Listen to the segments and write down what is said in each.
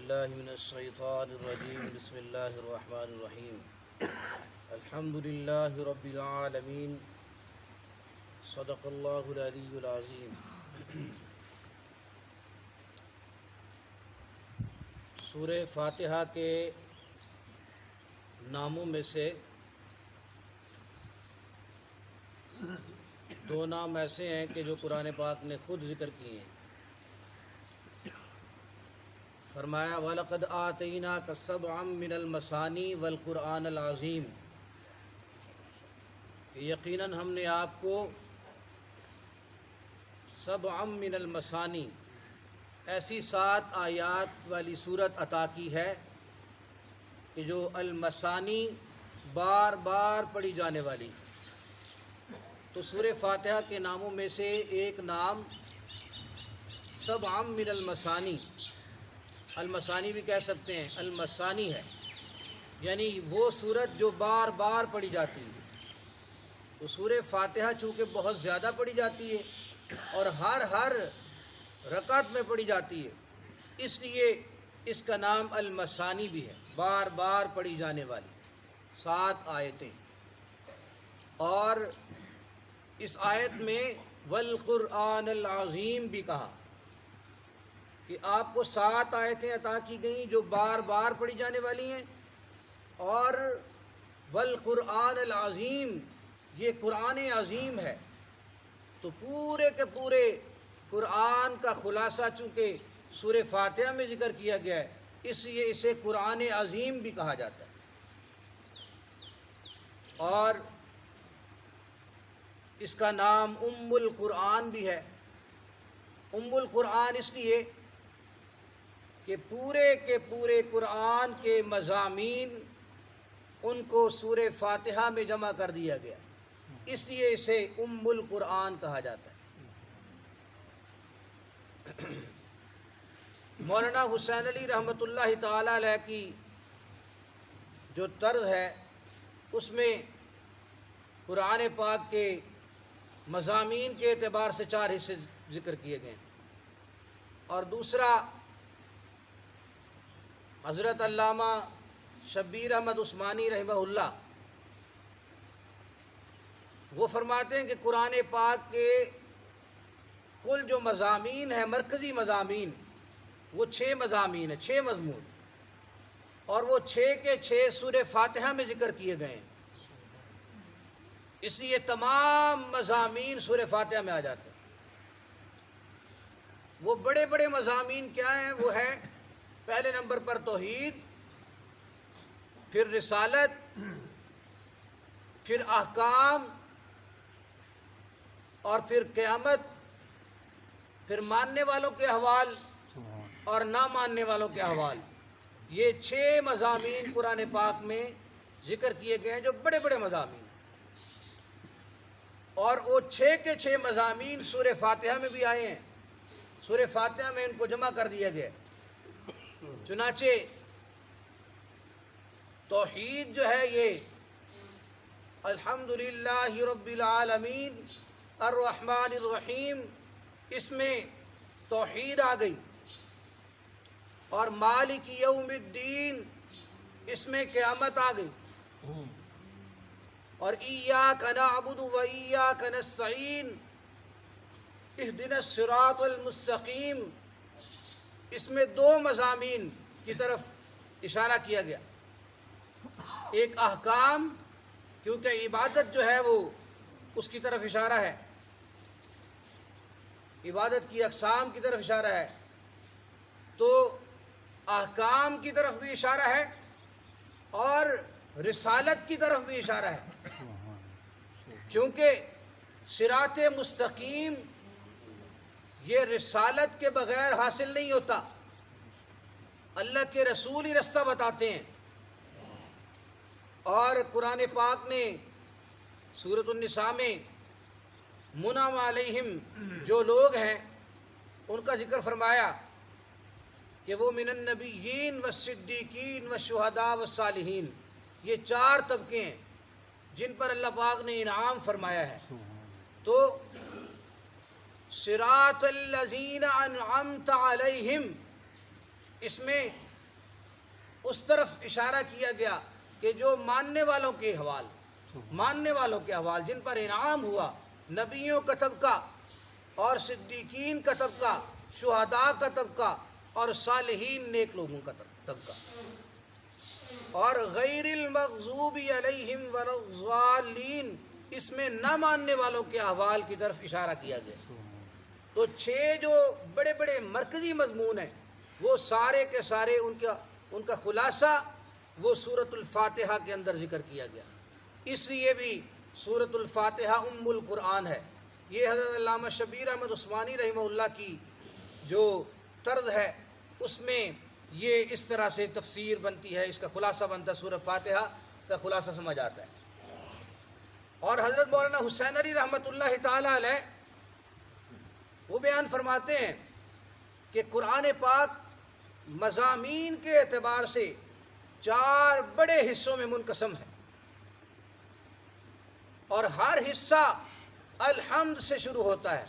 باللہ من الشیطان الرجیم بسم اللہ الرحمن الرحیم الحمد للہ رب العالمین صدق اللہ العلی العظیم۔ سورہ فاتحہ کے ناموں میں سے دو نام ایسے ہیں کہ جو قرآن پاک نے خود ذکر کیے ہیں۔ فرمایا وَلَقَدْ آتَيْنَاكَ سَبْعًا مِّنَ الْمَثَانِي وَالْقُرْآنَ الْعَظِيمِ، کہ یقیناً ہم نے آپ کو سبعًا من المثانی ایسی 7 آیات والی صورت عطا کی ہے کہ جو المثانی بار بار پڑھی جانے والی۔ تو سورہ فاتحہ کے ناموں میں سے ایک نام سبعًا من المثانی، المثانی بھی کہہ سکتے ہیں، المثانی ہے، یعنی وہ صورت جو بار بار پڑھی جاتی ہے۔ تو سورہ فاتحہ چونکہ بہت زیادہ پڑھی جاتی ہے اور ہر رکعت میں پڑھی جاتی ہے، اس لیے اس کا نام المثانی بھی ہے، بار بار پڑھی جانے والی 7 آیتیں۔ اور اس آیت میں والقرآن العظیم بھی کہا کہ آپ کو 7 آیتیں عطا کی گئیں جو بار بار پڑھی جانے والی ہیں، اور والقرآن العظیم، یہ قرآن عظیم ہے۔ تو پورے کے پورے قرآن کا خلاصہ چونکہ سورہ فاتحہ میں ذکر کیا گیا ہے، اس لیے اسے قرآن عظیم بھی کہا جاتا ہے۔ اور اس کا نام ام القرآن بھی ہے۔ ام القرآن اس لیے کہ پورے کے پورے قرآن کے مضامین ان کو سورہ فاتحہ میں جمع کر دیا گیا، اس لیے اسے ام القرآن کہا جاتا ہے۔ مولانا حسین علی رحمۃ اللہ تعالی علیہ کی جو طرز ہے اس میں قرآن پاک کے مضامین کے اعتبار سے 4 حصے ذکر کیے گئے ہیں، اور دوسرا حضرت علامہ شبیر احمد عثمانی رحمہ اللہ وہ فرماتے ہیں کہ قرآن پاک کے کل جو مضامین ہیں، مرکزی مضامین، وہ 6 مضامین ہیں، 6 مضمون، اور وہ 6 کے 6 سورہ فاتحہ میں ذکر کیے گئے ہیں، اس لیے تمام مضامین سورہ فاتحہ میں آ جاتے ہیں۔ وہ بڑے بڑے مضامین کیا ہیں؟ وہ ہے پہلے نمبر پر توحید، پھر رسالت، پھر احکام، اور پھر قیامت، پھر ماننے والوں کے احوال اور نہ ماننے والوں کے احوال۔ یہ 6 مضامین قرآن پاک میں ذکر کیے گئے ہیں جو بڑے بڑے مضامین ہیں، اور وہ 6 کے 6 مضامین سورہ فاتحہ میں بھی آئے ہیں۔ سورہ فاتحہ میں ان کو جمع کر دیا گیا۔ چنانچہ توحید جو ہے یہ الحمدللہ رب العالمین الرحمن الرحیم، اس میں توحید آ گئی، اور مالک یوم الدین، اس میں قیامت آ گئی، اور ایاک نعبد و ایاک نستعین اہدنا الصراط المستقیم، اس میں 2 مضامین کی طرف اشارہ کیا گیا۔ ایک احکام، کیونکہ عبادت جو ہے وہ اس کی طرف اشارہ ہے، عبادت کی اقسام کی طرف اشارہ ہے، تو احکام کی طرف بھی اشارہ ہے اور رسالت کی طرف بھی اشارہ ہے، کیونکہ صراط مستقیم یہ رسالت کے بغیر حاصل نہیں ہوتا، اللہ کے رسول ہی رستہ بتاتے ہیں۔ اور قرآن پاک نے سورۃ النساء میں منعم علیہم جو لوگ ہیں ان کا ذکر فرمایا کہ وہ من النبیین والصدیقین والشہداء والصالحین، یہ 4 طبقے ہیں جن پر اللہ پاک نے انعام فرمایا ہے۔ تو صراط الذین انعمت علیہم، اس میں اس طرف اشارہ کیا گیا کہ جو ماننے والوں کے حوال جن پر انعام ہوا، نبیوں کا طبقہ اور صدیقین کا طبقہ، شہداء کا طبقہ اور صالحین نیک لوگوں کا طبقہ، اور غیر المغضوب علیہم ولا الضالین اس میں نہ ماننے والوں کے احوال کی طرف اشارہ کیا گیا۔ تو 6 جو بڑے بڑے مرکزی مضمون ہیں وہ سارے کے سارے ان کا خلاصہ وہ سورۃ الفاتحہ کے اندر ذکر کیا گیا۔ اس لیے بھی سورۃ الفاتحہ ام القرآن ہے۔ یہ حضرت علامہ شبیر احمد عثمانی رحمہ اللہ کی جو طرز ہے اس میں یہ اس طرح سے تفسیر بنتی ہے، اس کا خلاصہ بنتا ہے، سورۃ فاتحہ کا خلاصہ سمجھ آتا ہے۔ اور حضرت مولانا حسین علی رحمۃ اللہ تعالی علیہ وہ بیان فرماتے ہیں کہ قرآن پاک مضامین کے اعتبار سے 4 بڑے حصوں میں منقسم ہے، اور ہر حصہ الحمد سے شروع ہوتا ہے۔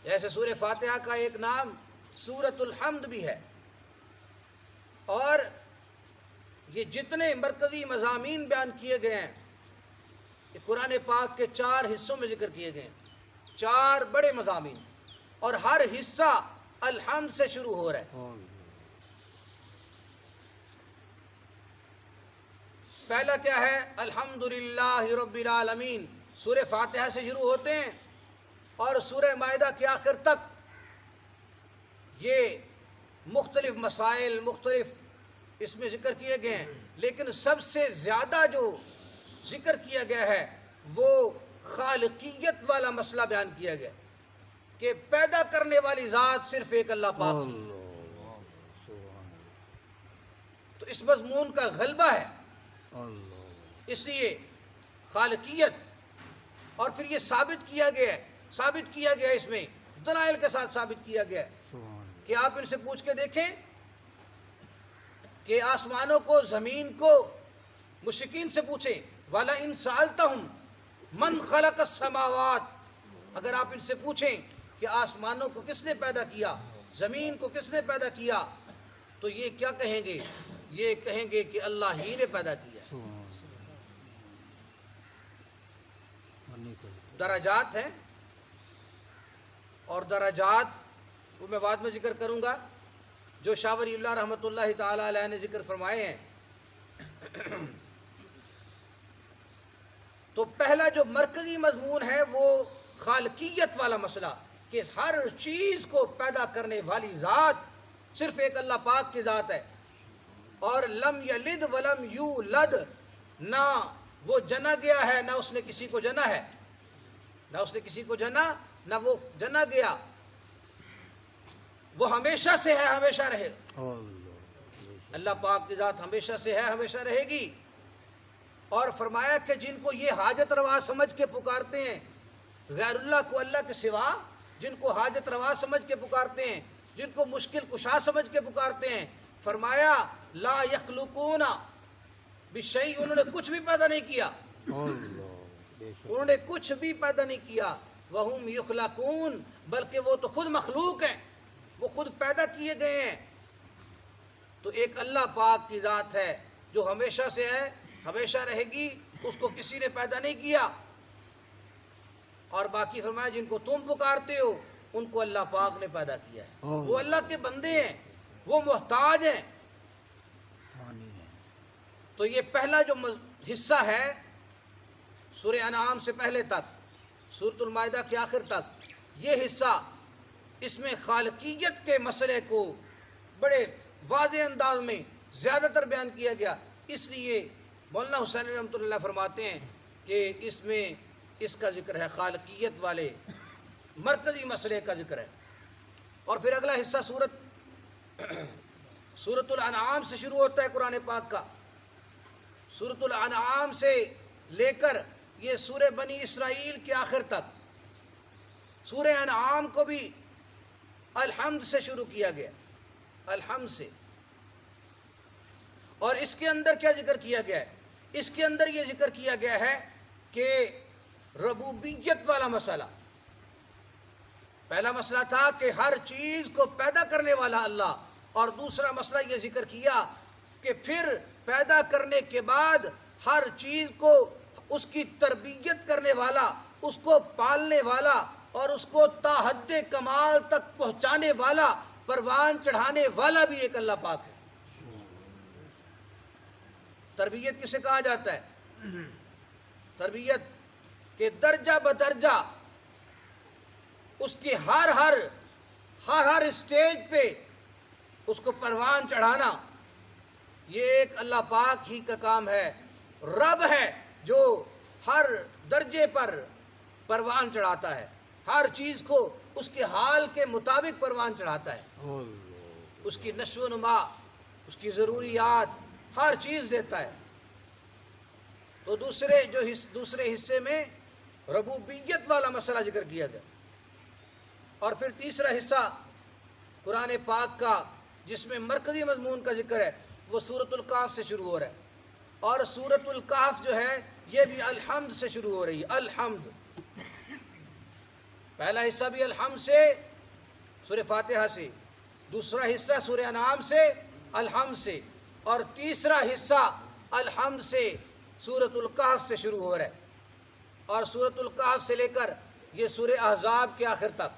جیسے سورہ فاتحہ کا ایک نام سورۃ الحمد بھی ہے، اور یہ جتنے مرکزی مضامین بیان کیے گئے ہیں یہ قرآن پاک کے 4 حصوں میں ذکر کیے گئے ہیں، 4 بڑے مضامین، اور ہر حصہ الحمد سے شروع ہو رہا ہے۔ پہلا کیا ہے؟ الحمدللہ رب العالمین، سورہ فاتحہ سے شروع ہوتے ہیں اور سورہ مائدہ کے آخر تک یہ مختلف مسائل مختلف اس میں ذکر کیے گئے ہیں، لیکن سب سے زیادہ جو ذکر کیا گیا ہے وہ خالقیت والا مسئلہ بیان کیا گیا کہ پیدا کرنے والی ذات صرف ایک اللہ پاک کی۔ تو اس مضمون کا غلبہ ہے، اس لیے خالقیت، اور پھر یہ ثابت کیا گیا اس میں دلائل کے ساتھ ثابت کیا گیا کہ آپ ان سے پوچھ کے دیکھیں کہ آسمانوں کو، زمین کو، مشرکین سے پوچھیں وَلَئِن سَأَلْتَهُمْ مَنْ خَلَقَ السَّمَاوَاتِ، اگر آپ ان سے پوچھیں کہ آسمانوں کو کس نے پیدا کیا، زمین کو کس نے پیدا کیا، تو یہ کیا کہیں گے؟ یہ کہیں گے کہ اللہ ہی نے پیدا کیا۔ درجات ہیں، اور درجات وہ میں بعد میں ذکر کروں گا جو شاہ ولی اللہ رحمۃ اللہ تعالی علیہ نے ذکر فرمائے ہیں۔ تو پہلا جو مرکزی مضمون ہے وہ خالقیت والا مسئلہ کہ ہر چیز کو پیدا کرنے والی ذات صرف ایک اللہ پاک کی ذات ہے، اور لم یلد ولم یولد، نہ وہ جنا گیا ہے نہ اس نے کسی کو جنا ہے، نہ اس نے کسی کو جنا نہ وہ جنا گیا، وہ ہمیشہ سے ہے، ہمیشہ رہے گا۔ اللہ پاک کی ذات ہمیشہ سے ہے، ہمیشہ رہے گی۔ اور فرمایا کہ جن کو یہ حاجت روا سمجھ کے پکارتے ہیں غیر اللہ کو، اللہ کے سوا جن کو حاجت روا سمجھ کے پکارتے ہیں، جن کو مشکل کشا سمجھ کے پکارتے ہیں، فرمایا لا یخلقون بشیء، انہوں نے کچھ بھی پیدا نہیں کیا، انہوں نے کچھ بھی پیدا نہیں کیا، وہم یخلقون، بلکہ وہ تو خود مخلوق ہیں، وہ خود پیدا کیے گئے ہیں۔ تو ایک اللہ پاک کی ذات ہے جو ہمیشہ سے ہے، ہمیشہ رہے گی، اس کو کسی نے پیدا نہیں کیا۔ اور باقی فرمایا جن کو تم پکارتے ہو ان کو اللہ پاک نے پیدا کیا ہے، وہ اللہ کے بندے ہیں، وہ محتاج ہیں۔ تو یہ پہلا جو حصہ ہے سورہ انعام سے پہلے تک سورۃ المائدہ کے آخر تک، یہ حصہ اس میں خالقیت کے مسئلے کو بڑے واضح انداز میں زیادہ تر بیان کیا گیا۔ اس لیے مولانا حسین رحمۃ اللہ فرماتے ہیں کہ اس میں اس کا ذکر ہے، خالقیت والے مرکزی مسئلے کا ذکر ہے۔ اور پھر اگلا حصہ سورۃ الانعام سے شروع ہوتا ہے قرآن پاک کا۔ سورۃ الانعام سے لے کر یہ سورہ بنی اسرائیل کے آخر تک، سورہ انعام کو بھی الحمد سے شروع کیا گیا، الحمد سے۔ اور اس کے اندر کیا ذکر کیا گیا ہے؟ اس کے اندر یہ ذکر کیا گیا ہے کہ ربوبیت والا مسئلہ، پہلا مسئلہ تھا کہ ہر چیز کو پیدا کرنے والا اللہ، اور دوسرا مسئلہ یہ ذکر کیا کہ پھر پیدا کرنے کے بعد ہر چیز کو اس کی تربیت کرنے والا، اس کو پالنے والا اور اس کو تا حد کمال تک پہنچانے والا، پروان چڑھانے والا بھی ایک اللہ پاک ہے۔ تربیت کسے کہا جاتا ہے؟ تربیت کے درجہ بدرجہ اس کے ہر اسٹیج پہ اس کو پروان چڑھانا، یہ ایک اللہ پاک ہی کا کام ہے۔ رب ہے جو ہر درجے پر پروان چڑھاتا ہے، ہر چیز کو اس کے حال کے مطابق پروان چڑھاتا ہے، اس کی نشو و نما، اس کی ضروریات، ہر چیز دیتا ہے۔ تو دوسرے حصے میں ربوبیت والا مسئلہ ذکر کیا گیا، اور پھر تیسرا حصہ قرآن پاک کا جس میں مرکزی مضمون کا ذکر ہے وہ سورۃ الکہف سے شروع ہو رہا ہے، اور سورۃ الکہف جو ہے یہ بھی الحمد سے شروع ہو رہی ہے۔ الحمد، پہلا حصہ بھی الحمد سے، سورہ فاتحہ سے، دوسرا حصہ سورہ انعام سے، الحمد سے، اور تیسرا حصہ الحمد سے سورۃ الکہف سے شروع ہو رہا ہے، اور سورۃ الکہف سے لے کر یہ سورہ احزاب کے آخر تک۔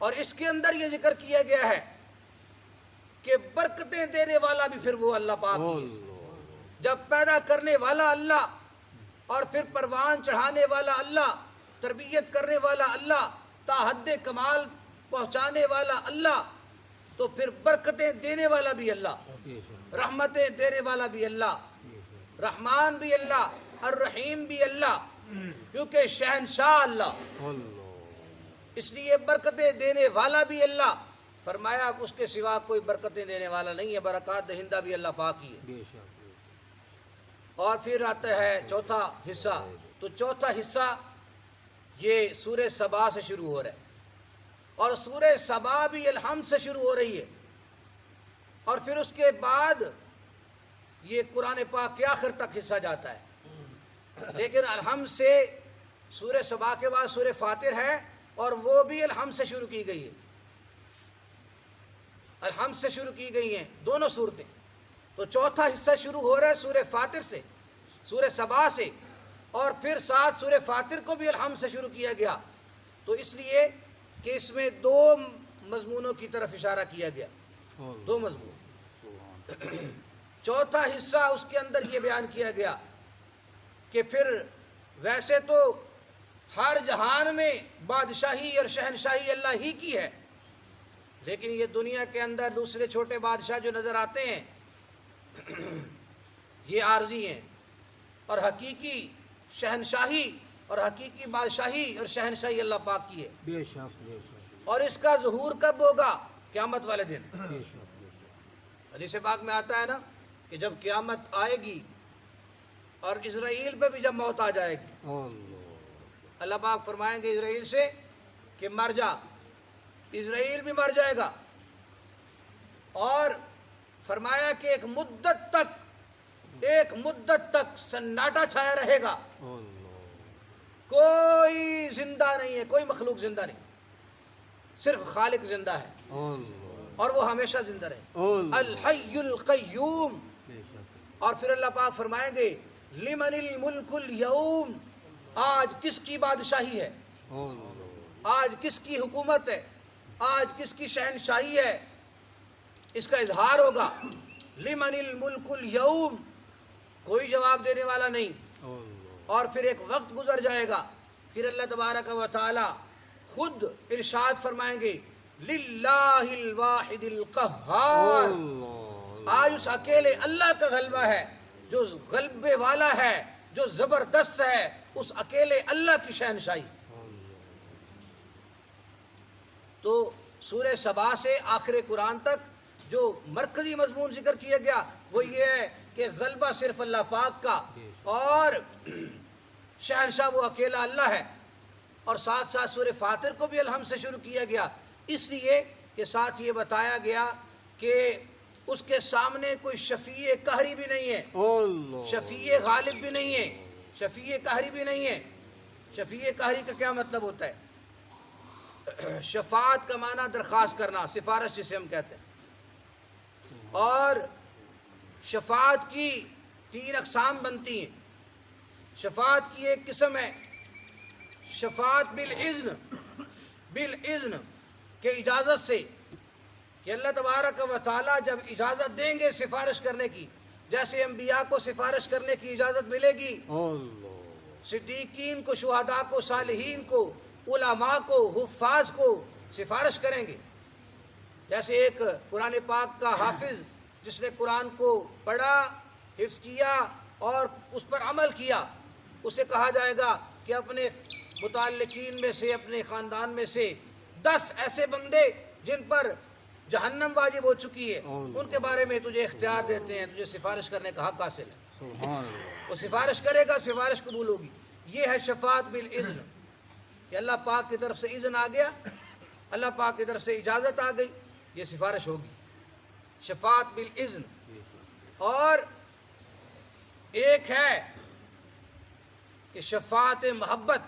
اور اس کے اندر یہ ذکر کیا گیا ہے کہ برکتیں دینے والا بھی پھر وہ اللہ پاک ہی ہے۔ جب پیدا کرنے والا اللہ، اور پھر پروان چڑھانے والا اللہ، تربیت کرنے والا اللہ، تا حد کمال پہنچانے والا اللہ، تو پھر برکتیں دینے والا بھی اللہ، رحمتیں دینے والا بھی اللہ، رحمان بھی اللہ، الرحیم بھی اللہ، کیونکہ شہنشاہ اللہ، اس لیے برکتیں دینے والا بھی اللہ۔ فرمایا اس کے سوا کوئی برکتیں دینے والا نہیں ہے، برکات دہندہ بھی اللہ پاک ہی ہے۔ اور پھر آتا ہے چوتھا حصہ، تو چوتھا حصہ یہ سورہ سبا سے شروع ہو رہا ہے، اور سورہ سبا بھی الحمد سے شروع ہو رہی ہے، اور پھر اس کے بعد یہ قرآن پاک کے آخر تک حصہ جاتا ہے۔ لیکن الحمد سے سورہ سبا کے بعد سورہ فاطر ہے، اور وہ بھی الحمد سے شروع کی گئی ہے، الحمد سے شروع کی گئی ہیں دونوں صورتیں۔ تو چوتھا حصہ شروع ہو رہا ہے سورہ فاطر سے، سورہ سبا سے، اور پھر ساتھ سورہ فاطر کو بھی الحمد سے شروع کیا گیا، تو اس لیے کہ اس میں دو مضمونوں کی طرف اشارہ کیا گیا، دو مضمون۔ چوتھا حصہ اس کے اندر یہ بیان کیا گیا کہ پھر ویسے تو ہر جہان میں بادشاہی اور شہنشاہی اللہ ہی کی ہے، لیکن یہ دنیا کے اندر دوسرے چھوٹے بادشاہ جو نظر آتے ہیں یہ عارضی ہیں، اور حقیقی شہنشاہی اور حقیقی بادشاہی اور شہنشاہی اللہ پاک کی ہے۔ بے شک بے شک اور اس کا ظہور کب ہوگا؟ قیامت والے دن۔ بے شک بے شک حدیث پاک میں آتا ہے نا کہ جب قیامت آئے گی اور اسرائیل پہ بھی جب موت آ جائے گی، اللہ اللہ پاک فرمائیں گے اسرائیل سے کہ مر جا، اسرائیل بھی مر جائے گا، اور فرمایا کہ ایک مدت تک سناٹا چھایا رہے گا، کوئی زندہ نہیں ہے، کوئی مخلوق زندہ نہیں، صرف خالق زندہ ہے، اور وہ ہمیشہ زندہ رہے، الحی القیوم۔ بے شک اور پھر اللہ پاک فرمائیں گے لمن الملک اليوم، آج کس کی بادشاہی ہے، آج کس کی حکومت ہے، آج کس کی شہنشاہی ہے، اس کا اظہار ہوگا۔ لمن الملک اليوم، کوئی جواب دینے والا نہیں، اور پھر ایک وقت گزر جائے گا، پھر اللہ تبارک و تعالی خود ارشاد فرمائیں گے للہ الواحد القہار، آج اس اکیلے اللہ کا غلبہ ہے، جو غلبے والا ہے، جو زبردست ہے، اس اکیلے اللہ کی شہنشاہی۔ تو سورہ سبا سے آخر قرآن تک جو مرکزی مضمون ذکر کیا گیا وہ یہ ہے کہ غلبہ صرف اللہ پاک کا، اور شہنشاہ وہ اکیلا اللہ ہے، اور ساتھ ساتھ سورہ فاطر کو بھی الحمد سے شروع کیا گیا، اس لیے کہ ساتھ یہ بتایا گیا کہ اس کے سامنے کوئی شفیع قہری بھی نہیں ہے، شفیع غالب بھی نہیں ہے، شفیع قہری بھی نہیں ہے۔ شفیع قہری کا کیا مطلب ہوتا ہے؟ شفاعت کا معنی درخواست کرنا، سفارش جسے ہم کہتے ہیں، اور شفاعت کی 3 اقسام بنتی ہیں۔ شفاعت کی ایک قسم ہے شفاعت بالاذن کہ اجازت سے، کہ اللہ تبارک و تعالیٰ جب اجازت دیں گے سفارش کرنے کی، جیسے انبیاء کو سفارش کرنے کی اجازت ملے گی، اللہ صدیقین کو، شہداء کو، صالحین کو، علماء کو، حفاظ کو سفارش کریں گے۔ جیسے ایک قرآن پاک کا حافظ جس نے قرآن کو پڑھا، حفظ کیا اور اس پر عمل کیا، اسے کہا جائے گا کہ اپنے متعلقین میں سے، اپنے خاندان میں سے 10 ایسے بندے جن پر جہنم واجب ہو چکی ہے، ان کے بارے میں تجھے اختیار دیتے ہیں، تجھے سفارش کرنے کا حق حاصل ہے۔ سبحان اللہ وہ سفارش کرے گا، سفارش قبول ہوگی۔ یہ ہے شفاعت بالاذن، کہ اللہ پاک کی طرف سے اذن آ گیا، اللہ پاک کی طرف سے اجازت آ گئی، یہ سفارش ہوگی، شفاعت بالاذن۔ اور ایک ہے کہ شفاعت محبت،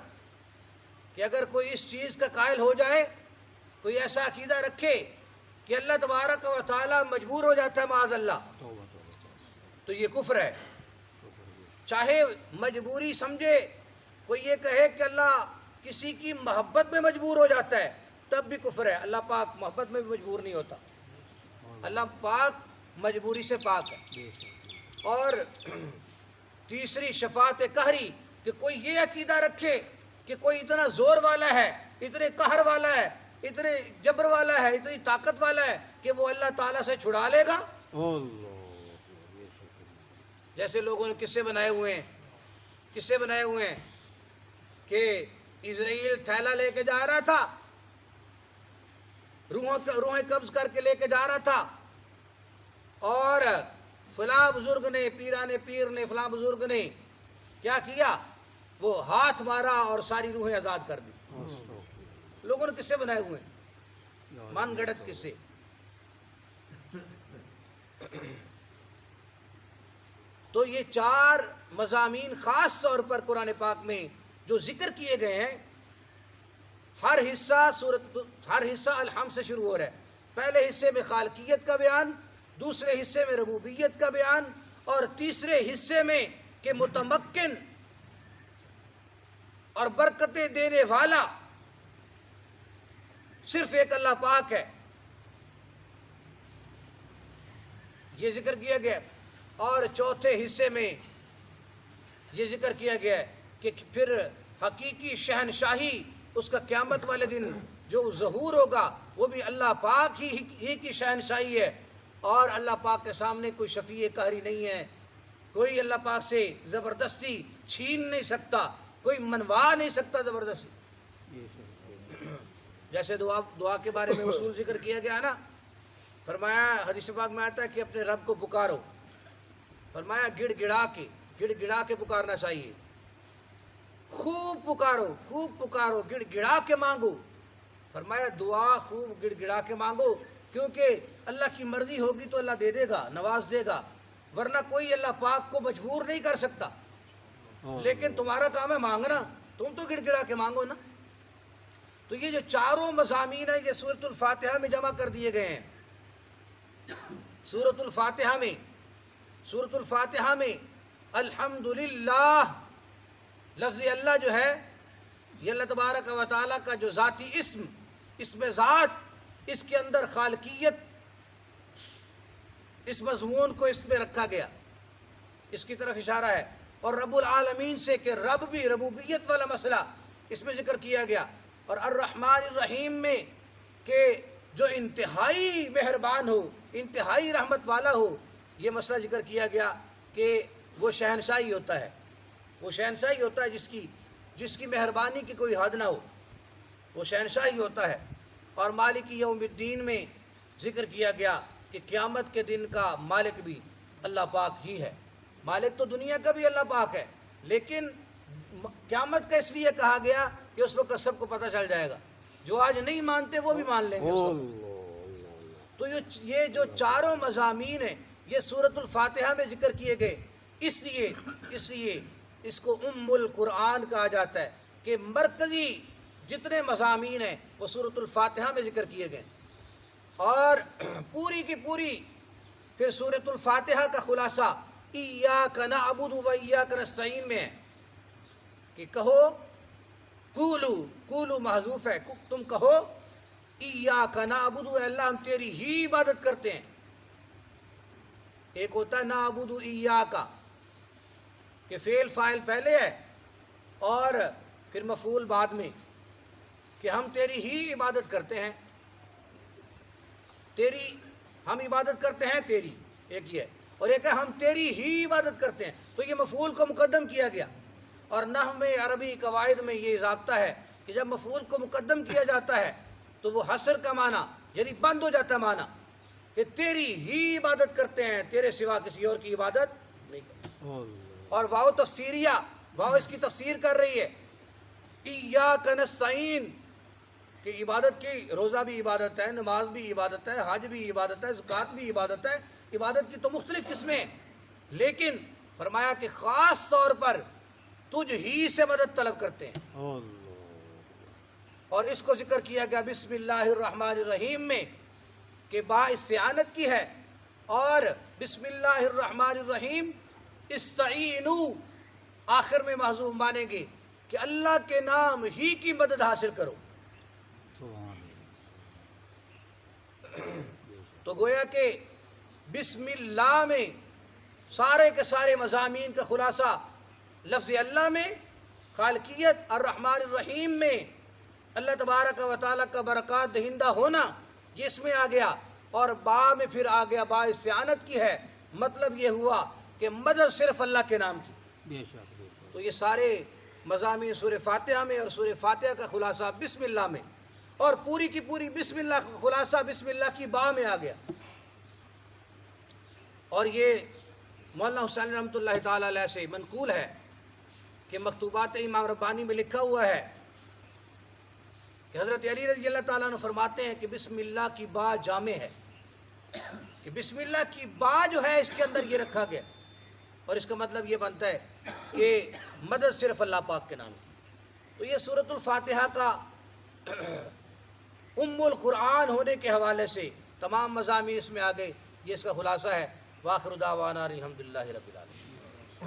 کہ اگر کوئی اس چیز کا قائل ہو جائے، کوئی ایسا عقیدہ رکھے کہ اللہ تبارک و تعالیٰ مجبور ہو جاتا ہے معاذ اللہ، توبہ توبہ تو یہ کفر ہے۔ چاہے مجبوری سمجھے، کوئی یہ کہے کہ اللہ کسی کی محبت میں مجبور ہو جاتا ہے، تب بھی کفر ہے۔ اللہ پاک محبت میں بھی مجبور نہیں ہوتا، اللہ پاک مجبوری سے پاک ہے۔ اور تیسری شفاعت قہری، کہ کوئی یہ عقیدہ رکھے کہ کوئی اتنا زور والا ہے، اتنے قہر والا ہے، اتنے جبر والا ہے، اتنی طاقت والا ہے کہ وہ اللہ تعالیٰ سے چھڑا لے گا۔ اللہ جیسے لوگوں نے قصے بنائے ہوئے ہیں کہ اسرائیل تھیلا لے کے جا رہا تھا، روحیں قبض کر کے لے کے جا رہا تھا، اور فلاں بزرگ نے، پیران پیر نے، فلاں بزرگ نے کیا کیا، وہ ہاتھ مارا اور ساری روحیں آزاد کر دی۔ لوگوں نے قصے بنائے ہوئے ہیں، من گھڑت قصے۔ تو یہ 4 مضامین خاص طور پر قرآن پاک میں جو ذکر کیے گئے ہیں، ہر حصہ الحمد سے شروع ہو رہا ہے۔ پہلے حصے میں خالقیت کا بیان، دوسرے حصے میں ربوبیت کا بیان، اور تیسرے حصے میں کہ متمکن اور برکتیں دینے والا صرف ایک اللہ پاک ہے، یہ ذکر کیا گیا۔ اور چوتھے حصے میں یہ ذکر کیا گیا ہے کہ پھر حقیقی شہنشاہی اس کا قیامت والے دن جو ظہور ہوگا وہ بھی اللہ پاک ہی کی شہنشاہی ہے، اور اللہ پاک کے سامنے کوئی شفیع قہری نہیں ہے، کوئی اللہ پاک سے زبردستی چھین نہیں سکتا، کوئی منوا نہیں سکتا زبردستی۔ جیسے دعا کے بارے میں اصول ذکر کیا گیا نا، فرمایا حدیث پاک میں آتا ہے کہ اپنے رب کو پکارو، فرمایا گڑ گڑا کے پکارنا چاہیے، خوب پکارو، گڑ گڑا کے مانگو۔ فرمایا دعا خوب گڑ گڑا کے مانگو، کیونکہ اللہ کی مرضی ہوگی تو اللہ دے دے گا، نواز دے گا، ورنہ کوئی اللہ پاک کو مجبور نہیں کر سکتا۔ لیکن تمہارا کام ہے مانگنا، تم تو گڑ گڑا کے مانگو نا۔ تو یہ جو 4 مضامین ہیں یہ سورۃ الفاتحہ میں جمع کر دیے گئے ہیں۔ سورۃ الفاتحہ میں الحمدللہ لفظ اللہ جو ہے، یہ اللہ تبارک و تعالیٰ کا جو ذاتی اسم ذات، اس کے اندر خالقیت، اس مضمون کو اس میں رکھا گیا، اس کی طرف اشارہ ہے۔ اور رب العالمین سے کہ رب بھی، ربوبیت والا مسئلہ اس میں ذکر کیا گیا۔ اور الرحمن الرحیم میں کہ جو انتہائی مہربان ہو، انتہائی رحمت والا ہو، یہ مسئلہ ذکر کیا گیا کہ وہ شہنشاہی ہوتا ہے، وہ شہنشاہی ہوتا ہے جس کی مہربانی کی کوئی حد نہ ہو، وہ شہنشاہی ہوتا ہے۔ اور مالک یوم الدین میں ذکر کیا گیا کہ قیامت کے دن کا مالک بھی اللہ پاک ہی ہے۔ مالک تو دنیا کا بھی اللہ پاک ہے، لیکن قیامت کا اس لیے کہا گیا کہ اس وقت سب کو پتہ چل جائے گا، جو آج نہیں مانتے وہ بھی مان لیں گے اس وقت۔ تو یہ جو 4 مضامین ہیں یہ سورۃ الفاتحہ میں ذکر کیے گئے، اس لیے اس کو ام القرآن کہا جاتا ہے کہ مرکزی جتنے مضامین ہیں وہ سورۃ الفاتحہ میں ذکر کیے گئے، اور پوری کی پوری پھر سورۃ الفاتحہ کا خلاصہ ایاک نعبد و ایاک نستعین میں ہے کہ کہو قولو محذوف ہے، تم کہو ایاک نعبد، اے اللہ ہم تیری ہی عبادت کرتے ہیں۔ ایک ہوتا ہے نعبد ایاک کہ فعل فاعل پہلے ہے اور پھر مفعول بعد میں، کہ ہم تیری ہی عبادت کرتے ہیں، تیری ہم عبادت کرتے ہیں تیری، ایک یہ ہے، اور ایک ہے ہم تیری ہی عبادت کرتے ہیں، تو یہ مفعول کو مقدم کیا گیا۔ اور نحو میں عربی قواعد میں یہ ضابطہ ہے کہ جب مفعول کو مقدم کیا جاتا ہے تو وہ حصر کا معنی یعنی بند ہو جاتا ہے معنی کہ تیری ہی عبادت کرتے ہیں، تیرے سوا کسی اور کی عبادت نہیں کرتے۔ اور واو تفسیریہ، واو اس کی تفسیر کر رہی ہے ایاک نستعین کہ عبادت کی، روزہ بھی عبادت ہے، نماز بھی عبادت ہے، حج بھی عبادت ہے، زکوٰۃ بھی عبادت ہے، عبادت کی تو مختلف قسمیں ہیں، لیکن فرمایا کہ خاص طور پر تجھ ہی سے مدد طلب کرتے ہیں۔ اور اس کو ذکر کیا گیا بسم اللہ الرحمن الرحیم میں کہ با استعانت کی ہے، اور بسم اللہ الرحمن الرحیم استعینوا آخر میں محذوف مانیں گے کہ اللہ کے نام ہی کی مدد حاصل کرو۔ تو گویا کہ بسم اللہ میں سارے کے سارے مضامین کا خلاصہ لفظ اللہ میں خالقیت، الرحمن الرحیم میں اللہ تبارک و تعالیٰ کا برکات دہندہ ہونا، یہ اس میں آ گیا، اور با میں پھر آ گیا با استعانت کی ہے، مطلب یہ ہوا کہ مدد صرف اللہ کے نام کی۔ تو یہ سارے مضامین سورہ فاتحہ میں، اور سورہ فاتحہ کا خلاصہ بسم اللہ میں، اور پوری کی پوری بسم اللہ کا خلاصہ بسم اللہ کی با میں آ گیا۔ اور یہ مولانا حسین رحمۃ اللہ تعالیٰ علیہ سے منقول ہے کہ مکتوبات امام ربانی میں لکھا ہوا ہے کہ حضرت علی رضی اللہ تعالیٰ عنہ فرماتے ہیں کہ بسم اللہ کی با جامع ہے، کہ بسم اللہ کی با جو ہے اس کے اندر یہ رکھا گیا، اور اس کا مطلب یہ بنتا ہے کہ مدد صرف اللہ پاک کے نام کی۔ تو یہ سورۃ الفاتحہ کا ام القرآن ہونے کے حوالے سے تمام مضامین اس میں آ گئے، یہ اس کا خلاصہ ہے۔ وآخر دعوانا الحمدللہ رب العالمین۔